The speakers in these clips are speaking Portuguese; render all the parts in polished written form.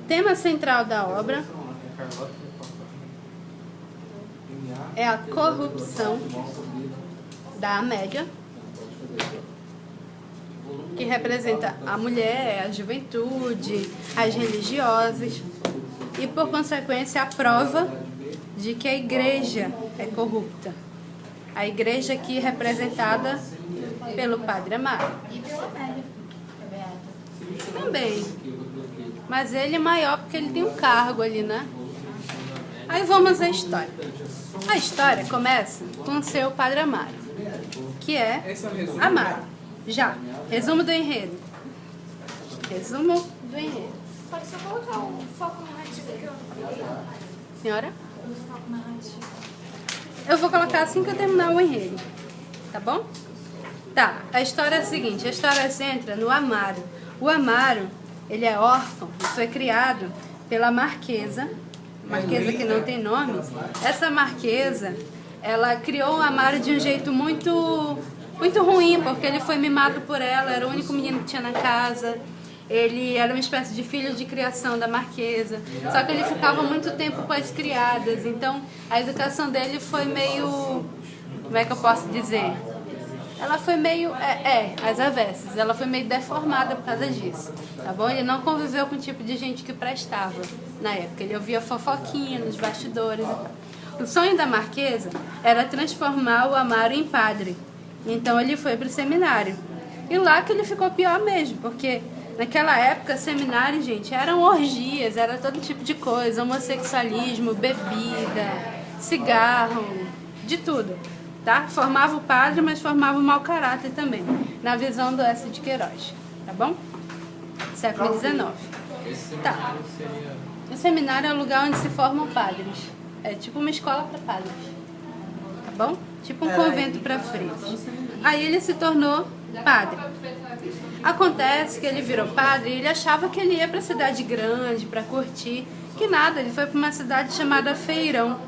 Tema central da obra é a corrupção da Amélia, que representa a mulher, a juventude, as religiosas, e por consequência a prova de que a igreja é corrupta. A igreja aqui representada pelo Padre Amaro. E pela Amélia. Também. Mas ele é maior porque ele tem um cargo ali, né? Aí vamos à história. A história começa com o seu Padre Amaro, que é Amaro. Já. Resumo do enredo. Resumo do enredo. Pode só colocar o foco narrativo que eu peguei. Senhora? O foco narrativo. Eu vou colocar assim que eu terminar o enredo. Tá bom? Tá. A história é a seguinte. A história se entra no Amaro. O Amaro, ele é órfão e foi criado pela Marquesa que não tem nome. Essa Marquesa, ela criou o Amaro de um jeito muito ruim, porque ele foi mimado por ela, era o único menino que tinha na casa. Ele era uma espécie de filho de criação da Marquesa, só que ele ficava muito tempo com as criadas, então a educação dele foi meio, como é que eu posso dizer? Ela foi meio, às avessas, ela foi meio deformada por causa disso, tá bom? Ele não conviveu com o tipo de gente que prestava na época, ele ouvia fofoquinha nos bastidores e tal. O sonho da Marquesa era transformar o Amaro em padre, então ele foi para o seminário. E lá que ele ficou pior mesmo, porque naquela época, seminário, gente, eram orgias, era todo tipo de coisa, homossexualismo, bebida, cigarro, de tudo. Tá? Formava o padre, mas formava o mau caráter também, na visão do S. de Queiroz, tá bom? Século XIX. Tá. O seminário é o lugar onde se formam padres. É tipo uma escola para padres, tá bom? Tipo um convento para freiras. Aí ele se tornou padre. Acontece que ele virou padre e ele achava que ele ia para cidade grande, para curtir. Que nada, ele foi para uma cidade chamada Feirão.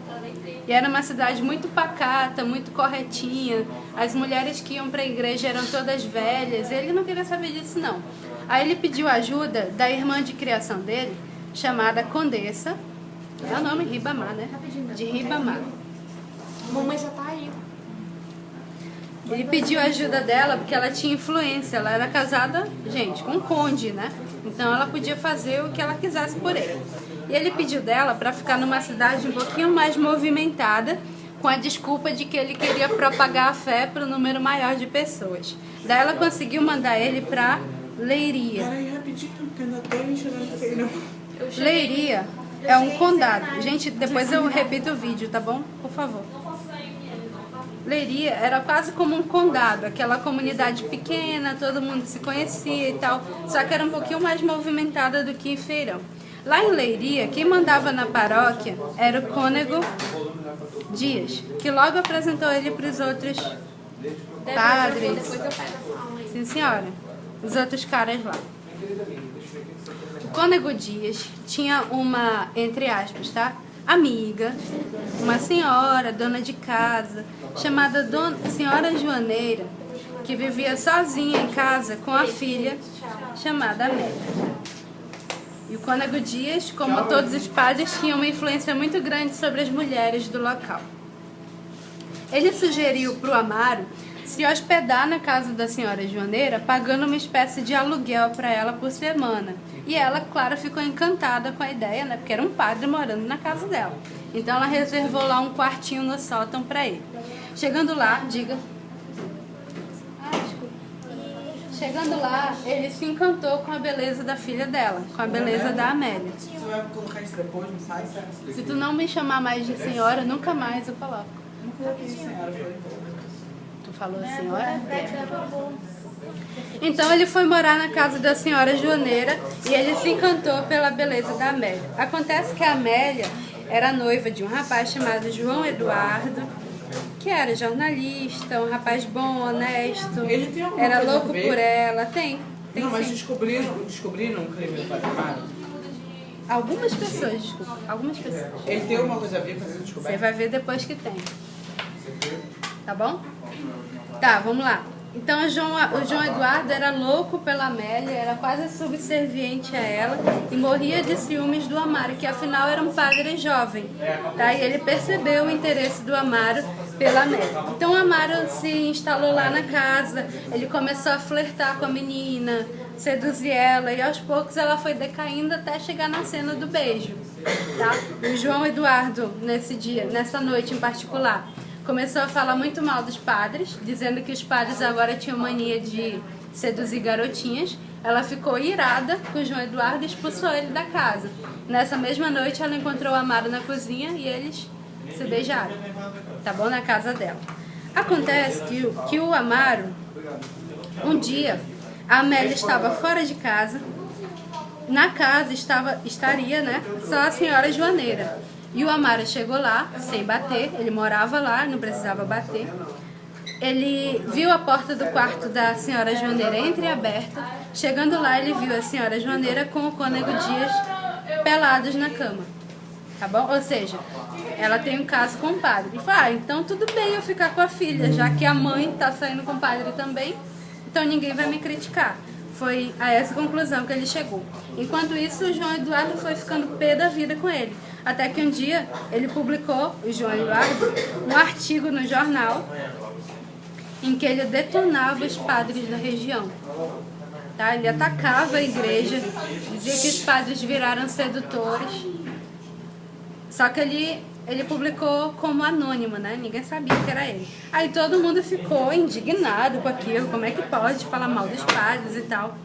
E era uma cidade muito pacata, muito corretinha. As mulheres que iam para a igreja eram todas velhas. Ele não queria saber disso, não. Aí ele pediu ajuda da irmã de criação dele, chamada Condessa. É o nome Ribamar, né? De Ribamar. Mamãe já tá aí. Ele pediu ajuda dela porque ela tinha influência. Ela era casada, gente, com um conde, né? Então ela podia fazer o que ela quisesse por ele. E ele pediu dela para ficar numa cidade um pouquinho mais movimentada, com a desculpa de que ele queria propagar a fé para um número maior de pessoas. Daí ela conseguiu mandar ele para Leiria. Peraí, rapidinho, porque eu ainda tô me chamando de feio, não. Leiria é um condado. Gente, depois eu repito o vídeo, tá bom? Por favor. Leiria era quase como um condado, aquela comunidade pequena, todo mundo se conhecia e tal, só que era um pouquinho mais movimentada do que em Feirão. Lá em Leiria, quem mandava na paróquia era o cônego Dias, que logo apresentou ele para os outros padres. Depois eu pego essa aula aí. Sim, senhora. Os outros caras lá. O cônego Dias tinha uma, entre aspas, tá? Amiga, uma senhora, dona de casa, chamada Senhora Joaneira, que vivia sozinha em casa com a filha, chamada Amélia. E o cônego Dias, como todos os padres, tinha uma influência muito grande sobre as mulheres do local. Ele sugeriu para o Amaro se hospedar na casa da senhora Joaneira, pagando uma espécie de aluguel para ela por semana. E ela, claro, ficou encantada com a ideia, né? Porque era um padre morando na casa dela. Então ela reservou lá um quartinho no sótão para ele. Chegando lá, diga... Chegando lá, ele se encantou com a beleza da filha dela, com a beleza da Amélia. Você vai colocar isso depois no site? Se tu não me chamar mais de senhora, nunca mais eu coloco. Não coloquei senhora, foi. Tu falou senhora? Então ele foi morar na casa da senhora Joaneira e ele se encantou pela beleza da Amélia. Acontece que a Amélia era noiva de um rapaz chamado João Eduardo, que era jornalista, um rapaz bom, honesto, Ele tem alguma era coisa louco a ver? por ela. Tem Não, mas sim. descobriram um crime do Padre Amaro? Algumas pessoas, desculpa, algumas pessoas. Ele tem alguma coisa a ver com essa Você descoberta? vai ver depois que tem. Tá bom? Tá, vamos lá. Então o João Eduardo era louco pela Amélia, era quase subserviente a ela e morria de ciúmes do Amaro, que afinal era um padre jovem. Tá? E ele percebeu o interesse do Amaro pela Amélia. Então o Amaro se instalou lá na casa, ele começou a flertar com a menina, seduzir ela e aos poucos ela foi decaindo até chegar na cena do beijo. Tá? O João Eduardo, nessa noite em particular, começou a falar muito mal dos padres, dizendo que os padres agora tinham mania de seduzir garotinhas. Ela ficou irada com o João Eduardo e expulsou ele da casa. Nessa mesma noite ela encontrou o Amaro na cozinha e eles se beijaram, tá bom? Na casa dela. Acontece que o Amaro, um dia, a Amélia estava fora de casa, na casa estaria, né, só a senhora Joaneira. E o Amaro chegou lá, sem bater, ele morava lá, não precisava bater. Ele viu a porta do quarto da senhora Joaneira entreaberta. Chegando lá, ele viu a senhora Joaneira com o cônego Dias pelados na cama. Tá bom? Ou seja, ela tem um caso com o padre. Ele falou, então tudo bem eu ficar com a filha, já que a mãe tá saindo com o padre também, então ninguém vai me criticar. Foi a essa conclusão que ele chegou. Enquanto isso, o João Eduardo foi ficando pé da vida com ele. Até que um dia ele publicou, o João Eduardo, um artigo no jornal em que ele detonava os padres da região. Tá? Ele atacava a igreja, dizia que os padres viraram sedutores. Só que ele publicou como anônimo, né? Ninguém sabia que era ele. Aí todo mundo ficou indignado com aquilo. Como é que pode falar mal dos padres e tal?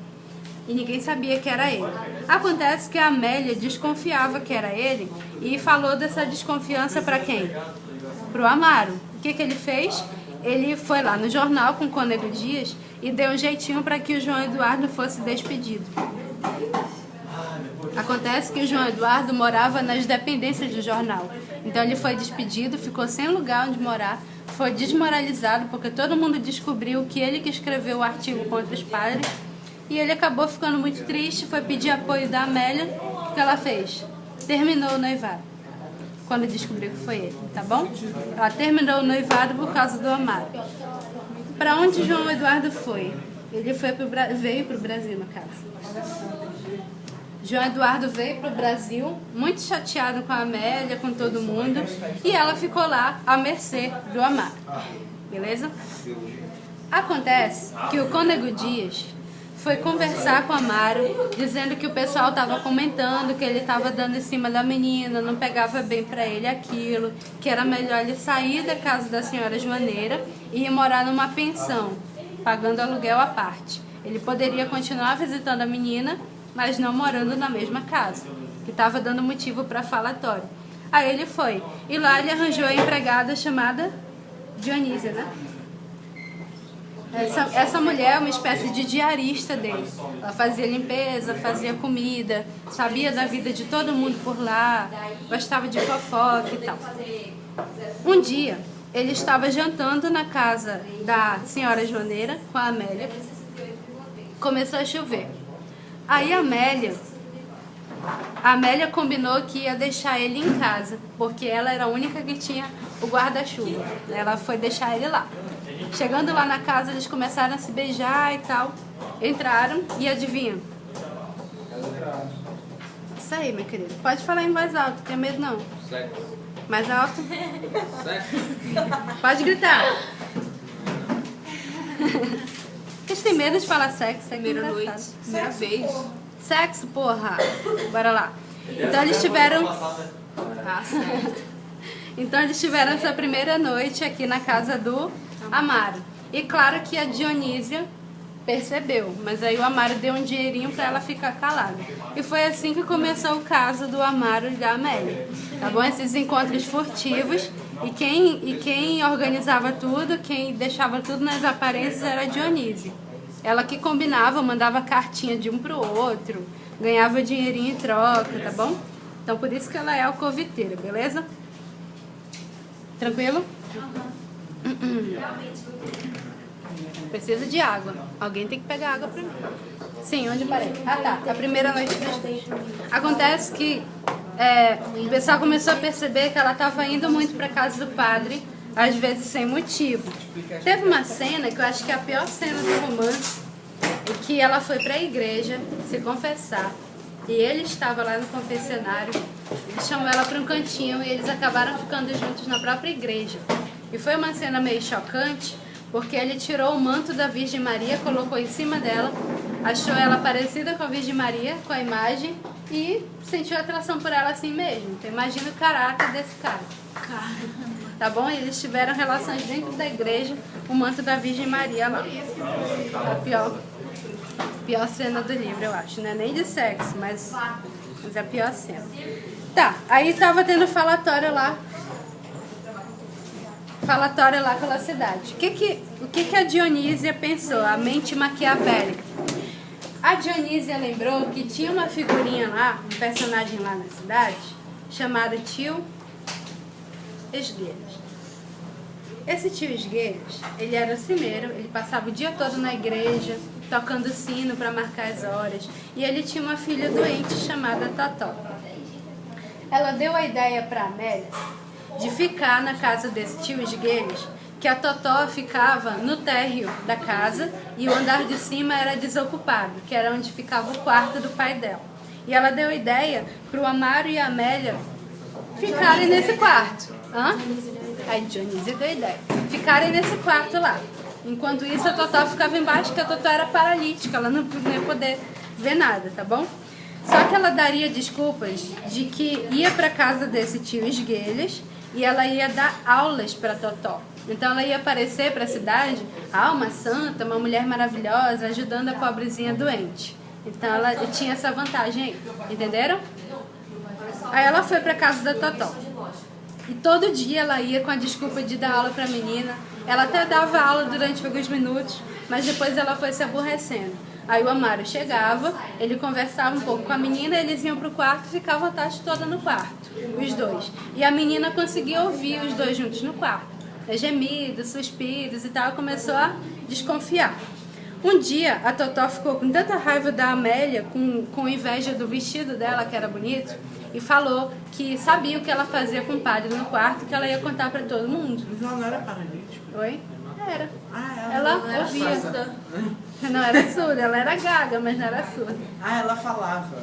E ninguém sabia que era ele. Acontece que a Amélia desconfiava que era ele e falou dessa desconfiança para quem? Pro Amaro. O que ele fez? Ele foi lá no jornal com o cônego Dias e deu um jeitinho para que o João Eduardo fosse despedido. Acontece que o João Eduardo morava nas dependências do jornal. Então ele foi despedido, ficou sem lugar onde morar, foi desmoralizado porque todo mundo descobriu que ele que escreveu o artigo contra os padres. E ele acabou ficando muito triste, foi pedir apoio da Amélia. O que ela fez? Terminou o noivado. Quando descobriu que foi ele, tá bom? Ela terminou o noivado por causa do Amaro. Para onde João Eduardo foi? Ele veio para o Brasil, no caso. João Eduardo veio para o Brasil, muito chateado com a Amélia, com todo mundo. E ela ficou lá à mercê do Amaro. Beleza? Acontece que o cônego Dias foi conversar com o Amaro, dizendo que o pessoal estava comentando que ele estava dando em cima da menina, não pegava bem para ele aquilo, que era melhor ele sair da casa da senhora Joaneira e ir morar numa pensão, pagando aluguel à parte. Ele poderia continuar visitando a menina, mas não morando na mesma casa, que estava dando motivo para falatório. Aí ele foi, e lá ele arranjou a empregada chamada Dionísia, né? Essa mulher é uma espécie de diarista dele. Ela fazia limpeza, fazia comida, sabia da vida de todo mundo por lá, gostava de fofoca e tal. Um dia, ele estava jantando na casa da senhora Joaneira com a Amélia. Começou a chover. Aí a Amélia combinou que ia deixar ele em casa, porque ela era a única que tinha o guarda-chuva. Ela foi deixar ele lá. Chegando lá na casa, eles começaram a se beijar e tal. Entraram e adivinha? Isso aí, meu querido. Pode falar em voz alta, tem medo não? Sexo. Mais alto? Sexo. Pode gritar. Vocês têm medo de falar sexo? É Primeira engraçado. noite, primeira vez. Sexo, porra. Bora lá. Então eles tiveram... Ah, certo. Então eles tiveram essa primeira noite aqui na casa do Amaro. E claro que a Dionísia percebeu, mas aí o Amaro deu um dinheirinho para ela ficar calada. E foi assim que começou o caso do Amaro e da Amélia. Tá bom? Esses encontros furtivos. E quem organizava tudo, quem deixava tudo nas aparências era a Dionísia. Ela que combinava, mandava cartinha de um pro outro, ganhava dinheirinho em troca, tá bom? Então por isso que ela é alcoviteira, beleza? Tranquilo? Preciso de água. Alguém tem que pegar água pra mim. Sim, onde parei? Ah, tá. A primeira noite dos três. Acontece que o pessoal começou a perceber que ela estava indo muito pra casa do padre, às vezes sem motivo. Teve uma cena que eu acho que é a pior cena do romance, em que ela foi para a igreja se confessar e ele estava lá no confessionário, ele chamou ela para um cantinho e eles acabaram ficando juntos na própria igreja. E foi uma cena meio chocante, porque ele tirou o manto da Virgem Maria, colocou em cima dela, achou ela parecida com a Virgem Maria, com a imagem, e sentiu atração por ela assim mesmo. Então imagina o caráter desse cara. Tá bom? E eles tiveram relações dentro da igreja, o manto da Virgem Maria lá. A pior cena do livro, eu acho. Não é nem de sexo, mas é a pior cena. Tá, aí tava tendo falatório lá pela cidade. O que a Dionísia pensou? A mente maquiavélica. A Dionísia lembrou que tinha uma figurinha lá, um personagem lá na cidade, chamado Tio Esgueiros. Esse tio Esgueiros, ele era cimeiro, ele passava o dia todo na igreja, tocando sino para marcar as horas, e ele tinha uma filha doente chamada Totó. Ela deu a ideia para a Amélia de ficar na casa desse tio Esgueiros, que a Totó ficava no térreo da casa e o andar de cima era desocupado, que era onde ficava o quarto do pai dela. E ela deu a ideia para o Amaro e a Amélia ficarem nesse quarto. Aí Dionísia deu a ideia. Ficarem nesse quarto lá. Enquanto isso, a Totó ficava embaixo, porque a Totó era paralítica, ela não ia poder ver nada, tá bom? Só que ela daria desculpas de que ia para casa desse tio Esguelhas e ela ia dar aulas para Totó. Então ela ia aparecer para a cidade, uma santa, uma mulher maravilhosa, ajudando a pobrezinha doente. Então ela tinha essa vantagem aí, entenderam? Aí ela foi para casa da Totó. E todo dia ela ia com a desculpa de dar aula para a menina. Ela até dava aula durante alguns minutos, mas depois ela foi se aborrecendo. Aí o Amaro chegava, ele conversava um pouco com a menina, eles iam pro quarto e ficavam a tarde toda no quarto, os dois. E a menina conseguia ouvir os dois juntos no quarto. Gemidos, suspiros e tal, começou a desconfiar. Um dia, a Totó ficou com tanta raiva da Amélia, com inveja do vestido dela, que era bonito, e falou que sabia o que ela fazia com o padre no quarto, que ela ia contar para todo mundo. Mas ela não era paralítica? Oi? Era. Ela Ela ouvia. Não era surda, ela era gaga, mas não era surda. Ela falava.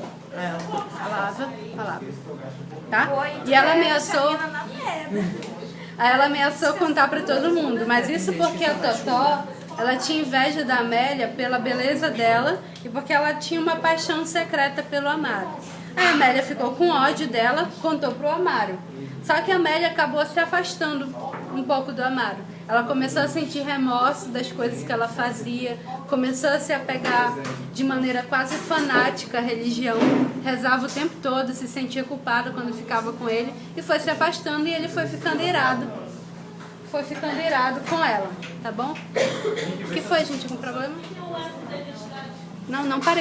Falava. Tá? E ela ameaçou. Aí ela ameaçou contar para todo mundo, mas isso porque a Totó, ela tinha inveja da Amélia pela beleza dela e porque ela tinha uma paixão secreta pelo Amaro. A Amélia ficou com ódio dela, contou pro Amaro. Só que a Amélia acabou se afastando um pouco do Amaro. Ela começou a sentir remorso das coisas que ela fazia, começou a se apegar de maneira quase fanática à religião, rezava o tempo todo, se sentia culpada quando ficava com ele e foi se afastando e ele foi ficando irado. Foi ficando irado com ela, tá bom? O que foi, gente? Algum problema? Não parei.